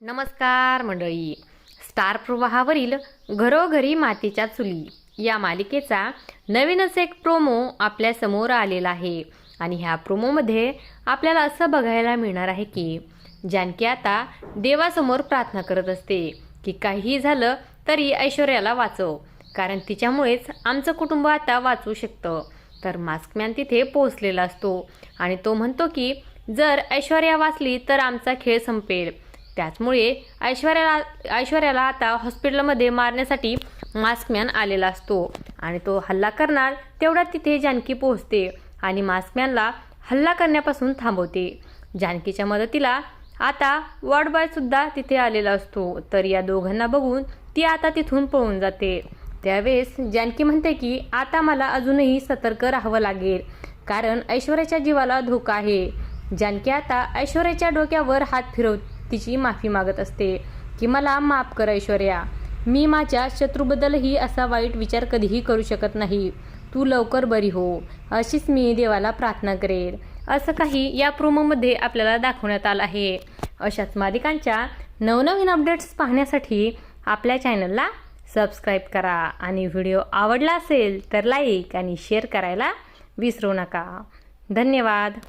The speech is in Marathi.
नमस्कार मंडळी. स्टार प्रवाहावरील घरोघरी मातीच्या चुली या मालिकेचा नवीनच एक प्रोमो आपल्या समोर आलेला आहे आणि ह्या प्रोमोमध्ये आपल्याला असं बघायला मिळणार आहे की जानकी आता देवासमोर प्रार्थना करत असते की काहीही झालं तरी ऐश्वर्याला वाचव, कारण तिच्यामुळेच आमचं कुटुंब आता वाचू शकतं. तर मास्कमॅन तिथे पोहोचलेला असतो आणि तो म्हणतो की जर ऐश्वर्या वाचली तर आमचा खेळ संपेल. त्याचमुळे ऐश्वर्याला आता हॉस्पिटलमध्ये मारण्यासाठी मास्कमॅन आलेला असतो आणि तो हल्ला करणार तेवढ्यात तिथे जानकी पोहोचते आणि मास्कमॅनला हल्ला करण्यापासून थांबवते. जानकीच्या मदतीला आता वॉर्ड बॉय सुद्धा तिथे आलेला असतो. तर या दोघांना बघून ती आता तिथून पळून जाते. त्यावेळेस जानकी म्हणते की आता मला अजूनही सतर्क राहावं लागेल, कारण ऐश्वर्याच्या जीवाला धोका आहे. जानकी आता ऐश्वर्याच्या डोक्यावर हात फिरवते, तिची माफी मागत असते की मला माफ कर ऐश्वर्या, मी माझ्या शत्रूबद्दलही असा वाईट विचार कधीही करू शकत नाही. तू लवकर बरी हो, अशीच मी देवाला प्रार्थना करेन. असं काही या प्रोमोमध्ये आपल्याला दाखवण्यात आलं आहे. अशाच मालिकांच्या नवनवीन अपडेट्स पाहण्यासाठी आपल्या चॅनलला सबस्क्राईब करा आणि व्हिडिओ आवडला असेल तर लाईक आणि शेअर करायला विसरू नका. धन्यवाद.